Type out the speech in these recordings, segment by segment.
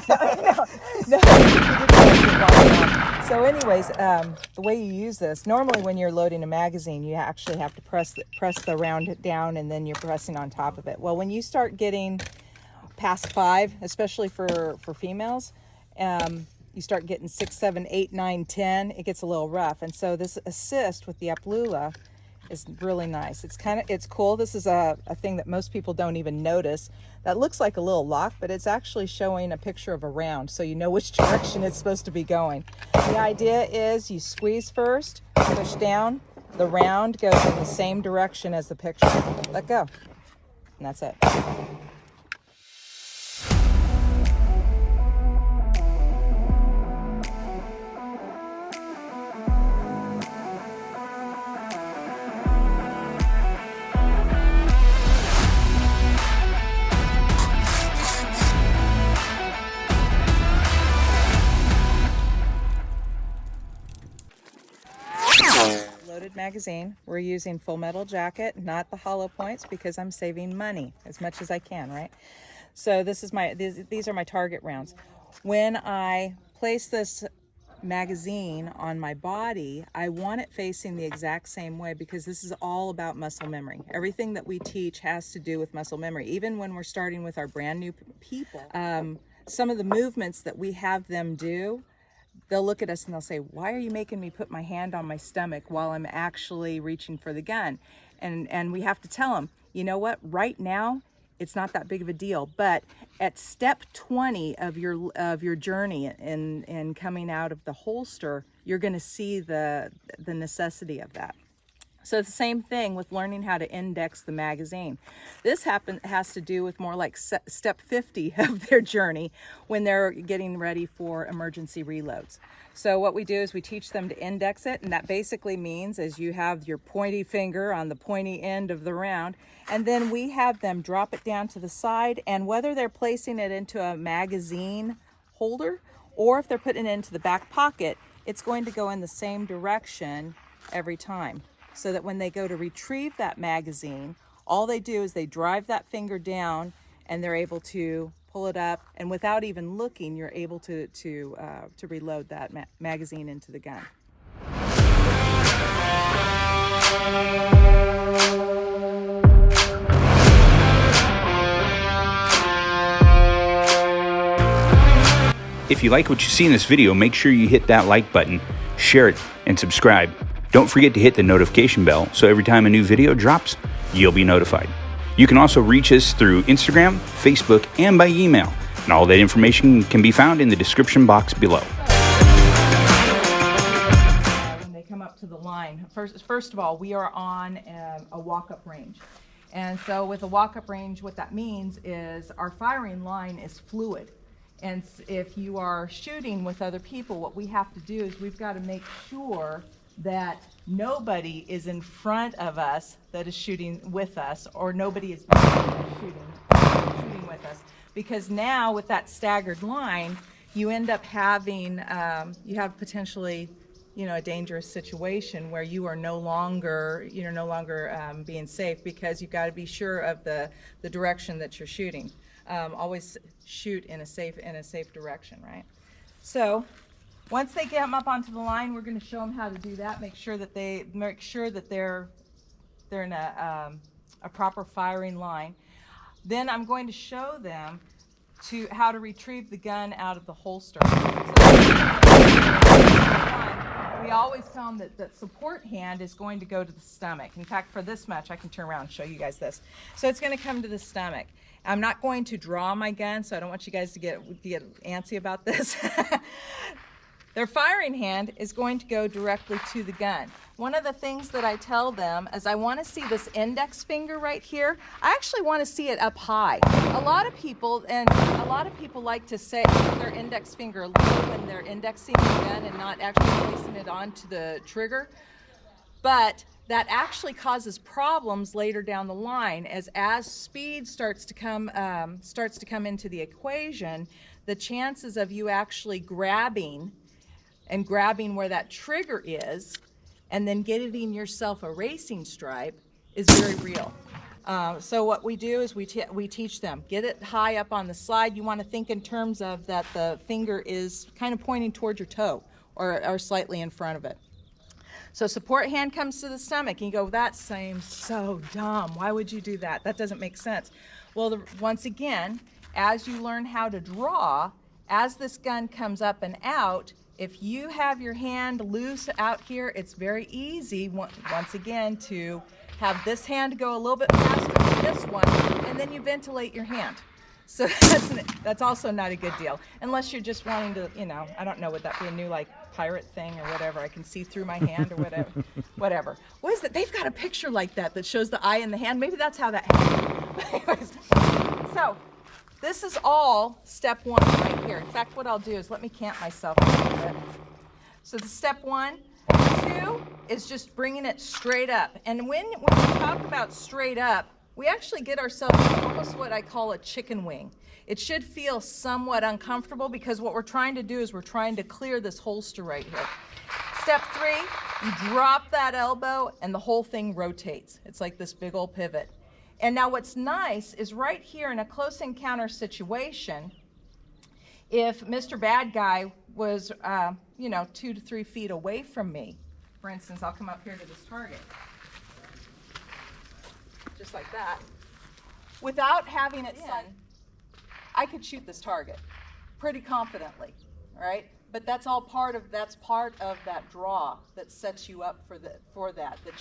No, you didn't press the button. So anyways, the way you use this, normally when you're loading a magazine, you actually have to press the round down and then you're pressing on top of it. Well, when you start getting past 5, especially for females, you start getting 6, 7, 8, 9, 10, it gets a little rough. And so this assist with the Aplula is really nice. It's cool. This is a thing that most people don't even notice. That looks like a little lock, but it's actually showing a picture of a round, so you know which direction it's supposed to be going. The idea is you squeeze first, push down, the round goes in the same direction as the picture. Let go. And that's it. Loaded magazine. We're using full metal jacket, not the hollow points, because I'm saving money as much as I can, right? So these are my target rounds. When I place this magazine on my body, I want it facing the exact same way, because this is all about muscle memory. Everything that we teach has to do with muscle memory. Even when we're starting with our brand new people, some of the movements that we have them do, they'll look at us and they'll say, why are you making me put my hand on my stomach while I'm actually reaching for the gun? And we have to tell them, you know what, right now, it's not that big of a deal. But at step 20 of your journey in coming out of the holster, you're gonna see the necessity of that. So it's the same thing with learning how to index the magazine. This has to do with more like step 50 of their journey when they're getting ready for emergency reloads. So what we do is we teach them to index it, and that basically means is you have your pointy finger on the pointy end of the round, and then we have them drop it down to the side, and whether they're placing it into a magazine holder or if they're putting it into the back pocket, it's going to go in the same direction every time, so that when they go to retrieve that magazine, all they do is they drive that finger down and they're able to pull it up, and without even looking, you're able to reload that magazine into the gun. If you like what you see in this video, make sure you hit that like button, share it, and subscribe. Don't forget to hit the notification bell so every time a new video drops, you'll be notified. You can also reach us through Instagram, Facebook, and by email. And all that information can be found in the description box below. When they come up to the line, first of all, we are on a walk-up range. And so with a walk-up range, what that means is our firing line is fluid. And if you are shooting with other people, what we have to do is we've got to make sure that nobody is in front of us that is shooting with us, or nobody is shooting with us. Because now with that staggered line, you end up having, you have potentially, a dangerous situation where you are no longer being safe, because you've got to be sure of the direction that you're shooting. Always shoot in a safe direction, right? So once they get them up onto the line, we're going to show them how to do that. Make sure that they're in a proper firing line. Then I'm going to show them how to retrieve the gun out of the holster. We always tell them that support hand is going to go to the stomach. In fact, for this match, I can turn around and show you guys this. So it's going to come to the stomach. I'm not going to draw my gun, so I don't want you guys to get antsy about this. Their firing hand is going to go directly to the gun. One of the things that I tell them is I want to see this index finger right here. I actually want to see it up high. A lot of people like to say their index finger low when they're indexing the gun and not actually placing it onto the trigger. But that actually causes problems later down the line as speed starts to come into the equation. The chances of you actually grabbing where that trigger is and then getting yourself a racing stripe is very real. So what we do is we teach them, get it high up on the slide. You want to think in terms of that the finger is kind of pointing towards your toe or slightly in front of it. So support hand comes to the stomach, and you go, that seems so dumb. Why would you do that? That doesn't make sense. Well, once again, as you learn how to draw, as this gun comes up and out, if you have your hand loose out here, it's very easy, once again, to have this hand go a little bit faster than this one, and then you ventilate your hand. So that's also not a good deal, unless you're just wanting to, you know, I don't know, would that be a new like pirate thing or whatever? I can see through my hand or whatever. Whatever. What is it? They've got a picture like that that shows the eye in the hand. Maybe that's how that happened. Anyways, so this is all step one right here. In fact, what I'll do is let me camp myself a little bit. So the step 1, 2 is just bringing it straight up. And when we talk about straight up, we actually get ourselves almost what I call a chicken wing. It should feel somewhat uncomfortable because what we're trying to do is we're trying to clear this holster right here. Step 3, you drop that elbow and the whole thing rotates. It's like this big old pivot. And now what's nice is right here in a close encounter situation, if Mr. Bad Guy was, 2 to 3 feet away from me, for instance, I'll come up here to this target. Just like that. Without having it in, I could shoot this target pretty confidently, right? But that's all part of that draw that sets you up for that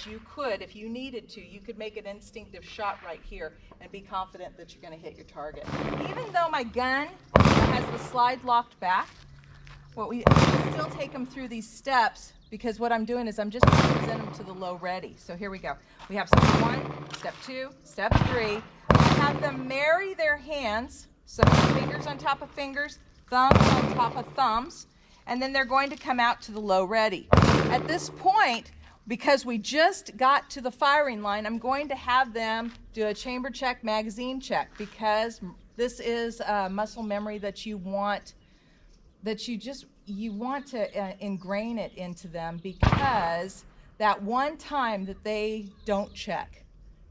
you could, if you needed to, you could make an instinctive shot right here and be confident that you're going to hit your target. Even though my gun has the slide locked back, we still take them through these steps because what I'm doing is I'm just going to present them to the low ready. So here we go. We have step 1, step 2, step 3. Have them marry their hands, so fingers on top of fingers, thumbs on top of thumbs, and then they're going to come out to the low ready. At this point, because we just got to the firing line, I'm going to have them do a chamber check, magazine check, because this is muscle memory that you want to ingrain it into them, because that one time that they don't check,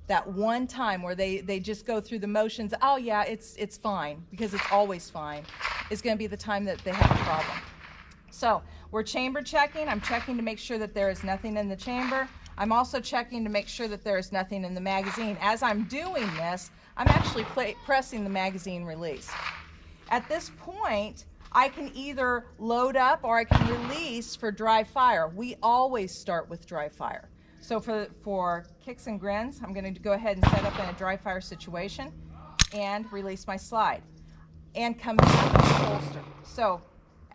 that one time where they just go through the motions, oh yeah, it's fine, because it's always fine, is going to be the time that they have a problem. So we're chamber checking. I'm checking to make sure that there is nothing in the chamber. I'm also checking to make sure that there is nothing in the magazine. As I'm doing this, I'm actually pressing the magazine release. At this point, I can either load up or I can release for dry fire. We always start with dry fire. So for kicks and grins, I'm going to go ahead and set up in a dry fire situation and release my slide and come back to the holster. So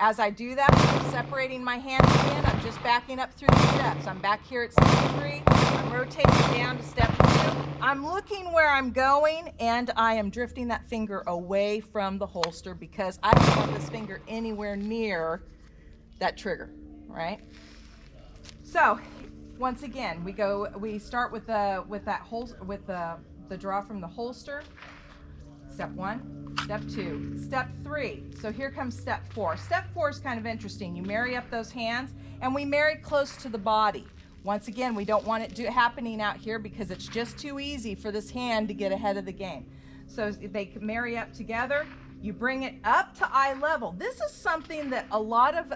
as I do that, I'm separating my hands again. I'm just backing up through the steps. I'm back here at step 3. I'm rotating down to step 2. I'm looking where I'm going, and I am drifting that finger away from the holster because I don't want this finger anywhere near that trigger, right? So once again, we start with the draw from the holster. Step 1, step 2, step 3. So here comes step 4. Step 4 is kind of interesting. You marry up those hands, and we marry close to the body. Once again, we don't want it happening out here because it's just too easy for this hand to get ahead of the game. So they marry up together. You bring it up to eye level. This is something that a lot of,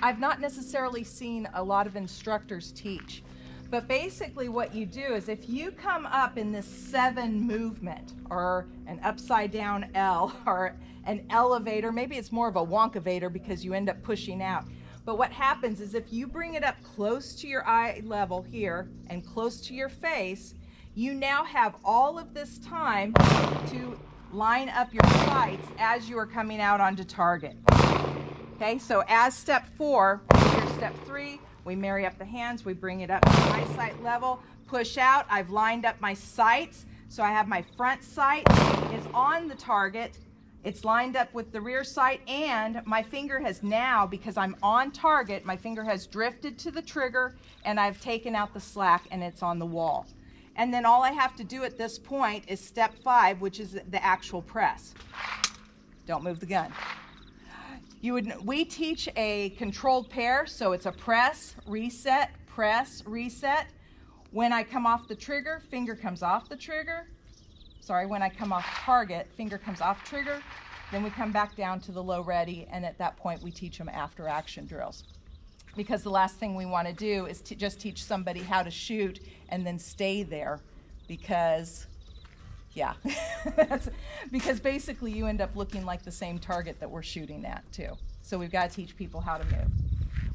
I've not necessarily seen a lot of instructors teach. But basically what you do is if you come up in this 7 movement, or an upside down L, or an elevator, maybe it's more of a wonkavator because you end up pushing out. But what happens is if you bring it up close to your eye level here and close to your face, you now have all of this time to line up your sights as you are coming out onto target. Okay, so as step 4, here's step 3, we marry up the hands, we bring it up to eyesight level, push out. I've lined up my sights, so I have my front sight is on the target, it's lined up with the rear sight, and my finger has now, because I'm on target, my finger has drifted to the trigger, and I've taken out the slack, and it's on the wall. And then all I have to do at this point is step 5, which is the actual press. Don't move the gun. We teach a controlled pair, so it's a press, reset, When I come off the trigger, finger comes off the trigger. Sorry, when I come off target, finger comes off trigger. Then we come back down to the low ready, and at that point we teach them after action drills. Because the last thing we want to do is to just teach somebody how to shoot and then stay there, because yeah, because basically you end up looking like the same target that we're shooting at too. So we've got to teach people how to move.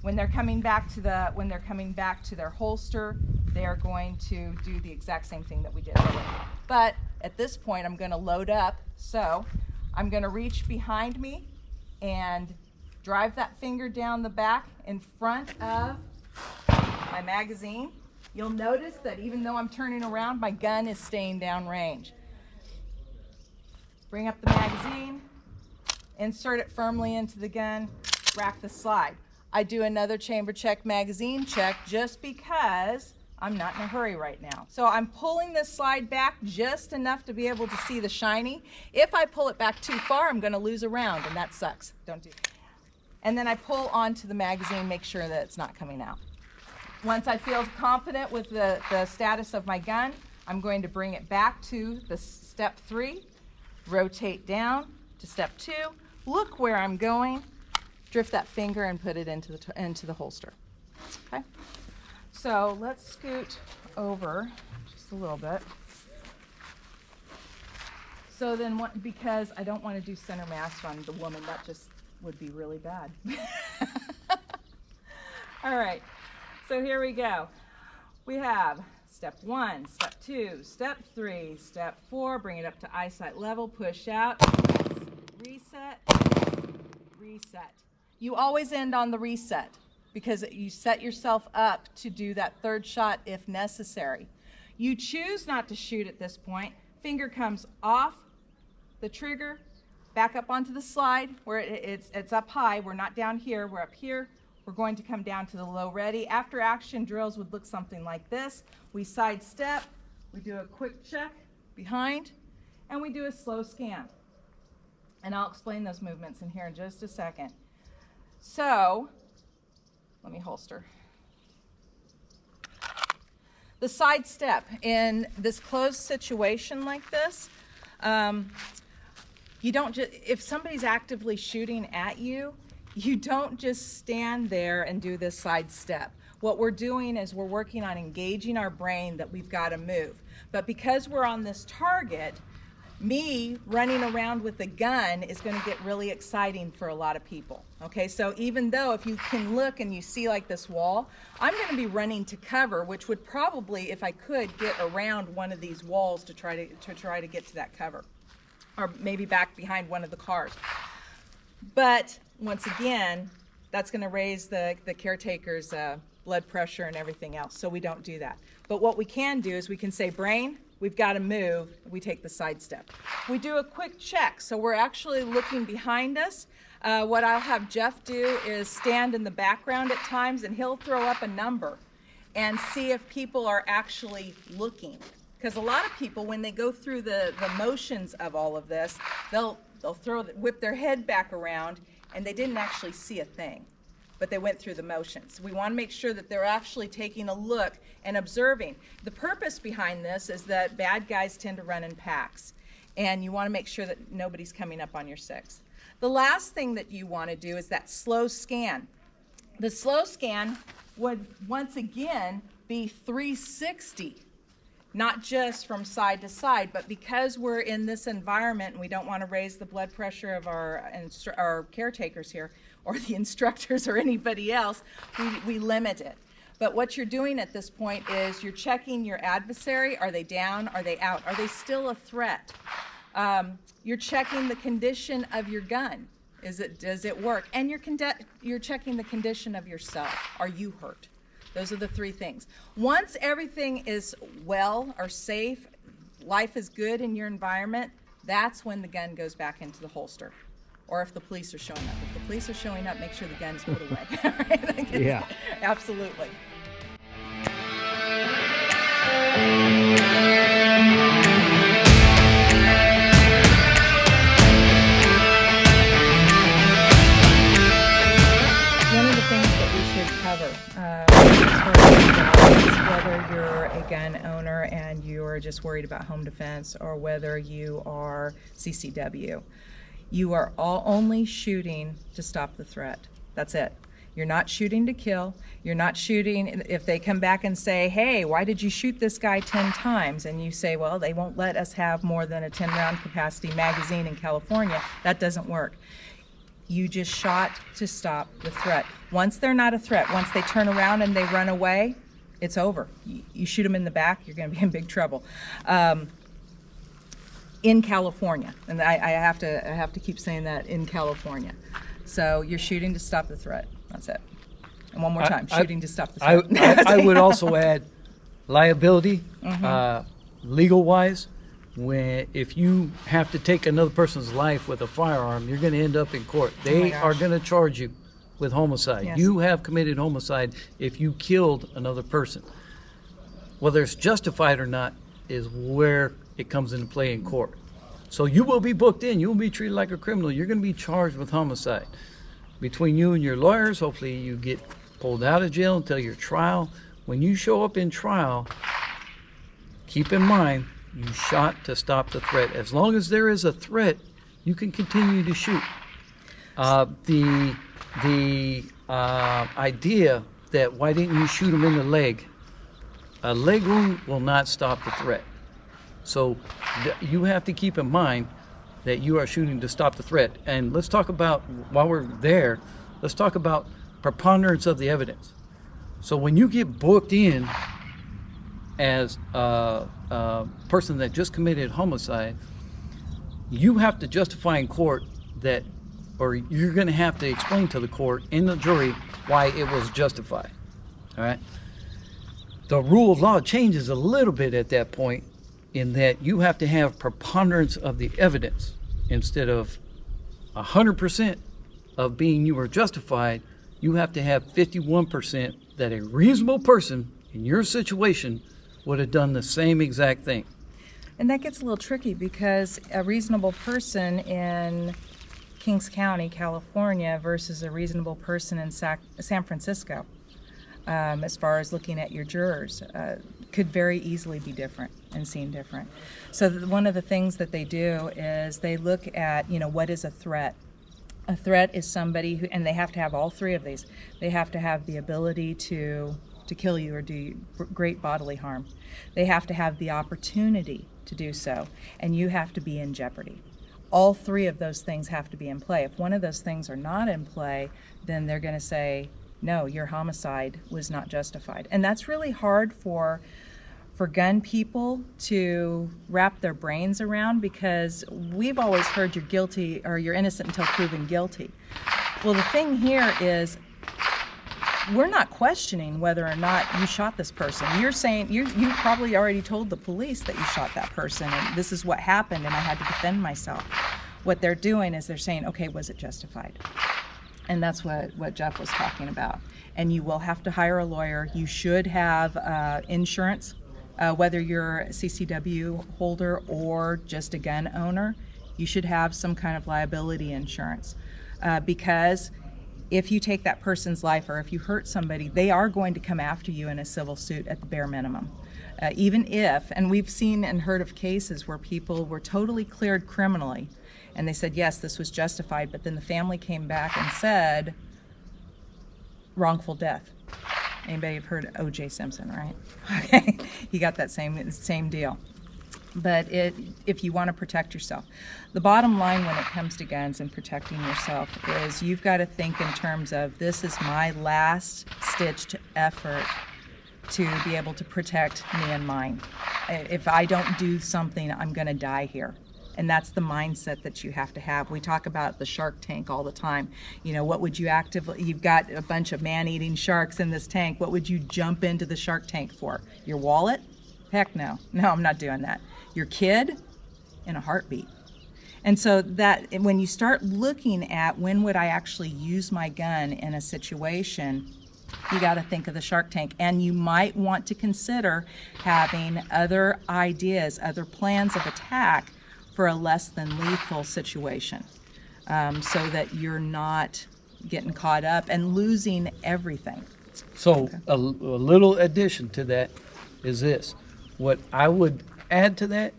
When they're coming back to their holster, they are going to do the exact same thing that we did earlier. But at this point, I'm going to load up. So I'm going to reach behind me and drive that finger down the back in front of my magazine. You'll notice that even though I'm turning around, my gun is staying downrange. Bring up the magazine, insert it firmly into the gun, rack the slide. I do another chamber check, magazine check, just because I'm not in a hurry right now. So I'm pulling this slide back just enough to be able to see the shiny. If I pull it back too far, I'm gonna lose a round, and that sucks. Don't do that. And then I pull onto the magazine, make sure that it's not coming out. Once I feel confident with the status of my gun, I'm going to bring it back to the step 3, rotate down to step 2, look where I'm going, drift that finger and put it into the holster. Okay? So let's scoot over just a little bit. So then, because I don't want to do center mass on the woman, that just would be really bad. All right, so here we go. We have step 1, step 2, step 3, step 4, bring it up to eyesight level, push out, reset, reset. You always end on the reset, because you set yourself up to do that third shot if necessary. You choose not to shoot at this point. Finger comes off the trigger, back up onto the slide where it's up high. We're not down here, we're up here. We're going to come down to the low ready. After action drills would look something like this. We sidestep, we do a quick check behind, and we do a slow scan. And I'll explain those movements in here in just a second. So, let me holster. The side step in this closed situation like this, you don't just, if somebody's actively shooting at you, you don't just stand there and do this side step. What we're doing is we're working on engaging our brain that we've got to move. But because we're on this target, me running around with a gun is going to get really exciting for a lot of people. Okay, so even though if you can look and you see like this wall, I'm going to be running to cover, which would probably, if I could, get around one of these walls to try to get to that cover, or maybe back behind one of the cars. But once again, that's going to raise the caretaker's blood pressure and everything else, so we don't do that. But what we can do is we can say, brain, we've got to move. We take the side step. We do a quick check, so we're actually looking behind us. What I'll have Jeff do is stand in the background at times, and he'll throw up a number and see if people are actually looking. Because a lot of people, when they go through the motions of all of this, they'll whip their head back around, and they didn't actually see a thing, but they went through the motions. We want to make sure that they're actually taking a look and observing. The purpose behind this is that bad guys tend to run in packs, and you want to make sure that nobody's coming up on your 6. The last thing that you want to do is that slow scan. The slow scan would once again be 360. Not just from side to side, but because we're in this environment and we don't want to raise the blood pressure of our caretakers here, or the instructors or anybody else, we limit it. But what you're doing at this point is you're checking your adversary. Are they down? Are they out? Are they still a threat? You're checking the condition of your gun. Does it work? And you're checking the condition of yourself. Are you hurt? Those are the 3 things. Once everything is well or safe, life is good in your environment, that's when the gun goes back into the holster. Or if the police are showing up. If the police are showing up, make sure the gun's put away. Right? Yeah. Absolutely. One of the things that we should cover, whether you're a gun owner and you're just worried about home defense, or whether you are CCW. You are all only shooting to stop the threat. That's it. You're not shooting to kill. You're not shooting if they come back and say, hey, why did you shoot this guy 10 times? And you say, well, they won't let us have more than a 10-round capacity magazine in California. That doesn't work. You just shot to stop the threat. Once they're not a threat, once they turn around and they run away, it's over. You shoot them in the back, you're going to be in big trouble. In California, and I have to keep saying that, in California. So you're shooting to stop the threat. That's it. And one more time, shooting to stop the threat. I would also add liability, legal-wise. If you have to take another person's life with a firearm, you're going to end up in court. They are going to charge you with homicide. Yes. You have committed homicide if you killed another person. Whether it's justified or not is where it comes into play in court. So you will be booked in. You will be treated like a criminal. You're going to be charged with homicide. Between you and your lawyers, hopefully you get pulled out of jail until your trial. When you show up in trial, keep in mind you shot to stop the threat. As long as there is a threat, you can continue to shoot. The idea that why didn't you shoot him in the leg? A leg wound will not stop the threat. So you have to keep in mind that you are shooting to stop the threat. And let's talk about, while we're there, let's talk about preponderance of the evidence. So when you get booked in as a person that just committed homicide, you have to justify in court that, or you're going to have to explain to the court and the jury why it was justified. All right. The rule of law changes a little bit at that point, in that you have to have preponderance of the evidence instead of 100% of being you were justified. You have to have 51% that a reasonable person in your situation would have done the same exact thing. And that gets a little tricky, because a reasonable person in Kings County, California, versus a reasonable person in San Francisco, as far as looking at your jurors, could very easily be different and seen different. So one of the things that they do is they look at, what is a threat? A threat is somebody who, and they have to have all three of these. They have to have the ability to kill you or do you great bodily harm. They have to have the opportunity to do so, and you have to be in jeopardy. All three of those things have to be in play. If one of those things are not in play, then they're going to say, no, your homicide was not justified. And that's really hard for gun people to wrap their brains around, because we've always heard you're guilty or you're innocent until proven guilty. Well, the thing here is, we're not questioning whether or not you shot this person. You're saying you probably already told the police that you shot that person, and this is what happened, and I had to defend myself. What they're doing is they're saying, okay, was it justified? And that's what Jeff was talking about. And you will have to hire a lawyer. You should have insurance, whether you're a CCW holder or just a gun owner. You should have some kind of liability insurance, because if you take that person's life or if you hurt somebody, they are going to come after you in a civil suit at the bare minimum. Even if, and we've seen and heard of cases where people were totally cleared criminally, and they said, yes, this was justified, but then the family came back and said, wrongful death. Anybody have heard of O.J. Simpson, right? Okay, he got that same deal. But if you want to protect yourself, the bottom line when it comes to guns and protecting yourself is you've got to think in terms of, this is my last stitched effort to be able to protect me and mine. If I don't do something, I'm going to die here. And that's the mindset that you have to have. We talk about the shark tank all the time. What would you you've got a bunch of man-eating sharks in this tank. What would you jump into the shark tank for? Your wallet? Heck no. No, I'm not doing that. Your kid? In a heartbeat. And so that when you start looking at when would I actually use my gun in a situation, you got to think of the shark tank. And you might want to consider having other ideas, other plans of attack for a less than lethal situation, so that you're not getting caught up and losing everything. So a little addition to that is this. What I would add to that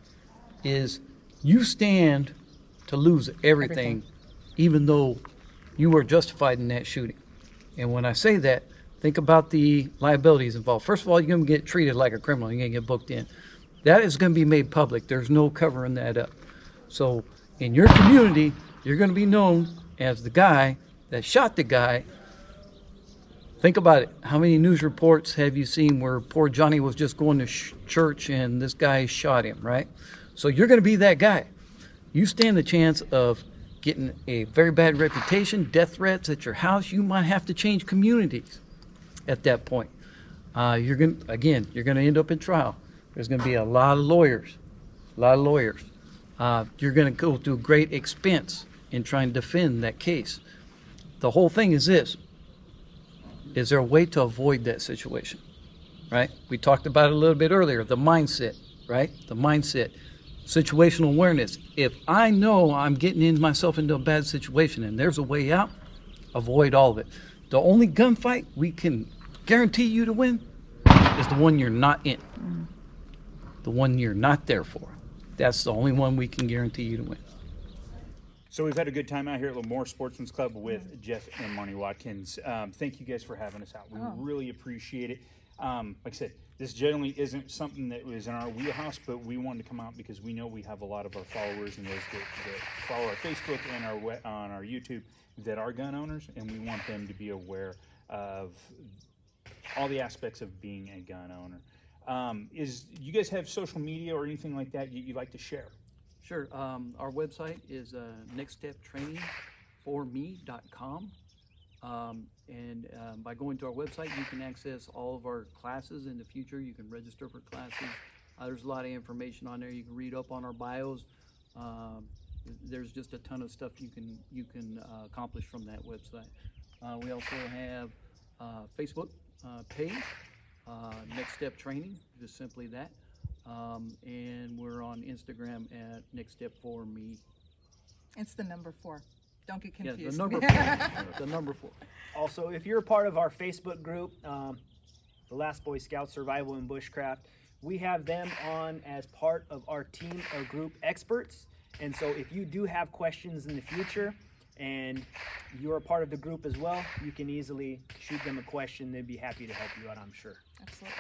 is you stand to lose everything, even though you were justified in that shooting. And when I say that, think about the liabilities involved. First of all, you're going to get treated like a criminal. You're going to get booked in. That is going to be made public. There's no covering that up. So in your community, you're going to be known as the guy that shot the guy. Think about it. How many news reports have you seen where poor Johnny was just going to church and this guy shot him, right? So you're going to be that guy. You stand the chance of getting a very bad reputation, death threats at your house. You might have to change communities at that point. You're going to end up in trial. There's going to be a lot of lawyers, You're going to go through great expense in trying to defend that case. The whole thing is this. Is there a way to avoid that situation, right? We talked about it a little bit earlier, the mindset, right? The mindset, situational awareness. If I know I'm getting myself into a bad situation and there's a way out, avoid all of it. The only gunfight we can guarantee you to win is the one you're not in, the one you're not there for. That's the only one we can guarantee you to win. So we've had a good time out here at Lemoore Sportsman's Club with Jeff and Marni Watkins. Thank you guys for having us out. We really appreciate it. Like I said, this generally isn't something that was in our wheelhouse, but we wanted to come out because we know we have a lot of our followers and those that follow our Facebook and on our YouTube that are gun owners, and we want them to be aware of all the aspects of being a gun owner. You guys have social media or anything like that you'd like to share? Sure. Our website is nextsteptraining4me.com. And by going to our website, you can access all of our classes in the future. You can register for classes. There's a lot of information on there. You can read up on our bios. There's just a ton of stuff you can accomplish from that website. We also have Facebook page, Next Step Training, just simply that. And we're on Instagram at nextstep4me. It's the number 4. Don't get Yeah, confused. the number 4. The number 4. Also, if you're a part of our Facebook group, the Last Boy Scouts Survival and Bushcraft, we have them on as part of our team or group experts. And so if you do have questions in the future and you're a part of the group as well, you can easily shoot them a question. They'd be happy to help you out, I'm sure. Absolutely.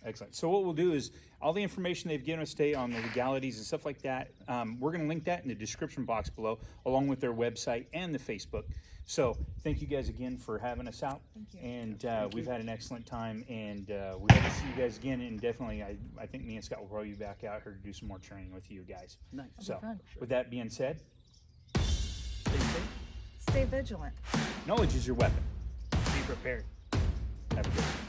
Excellent. So what we'll do is all the information they've given us today on the legalities and stuff like that, we're going to link that in the description box below, along with their website and the Facebook. So thank you guys again for having us out. Thank you. And we've had an excellent time, and we hope to see you guys again. And definitely, I think me and Scott will probably be back out here to do some more training with you guys. Nice. So fun. with that being said, Stay safe. Stay vigilant. knowledge is your weapon. Be prepared. Have a good one.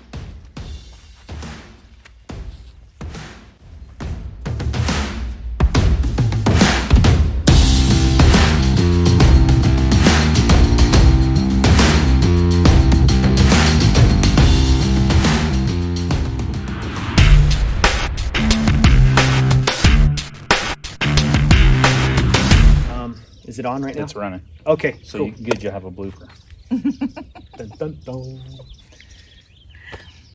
Is it on right now? It's running. Okay, So cool. good, you'll have a blooper. Dun, dun, dun.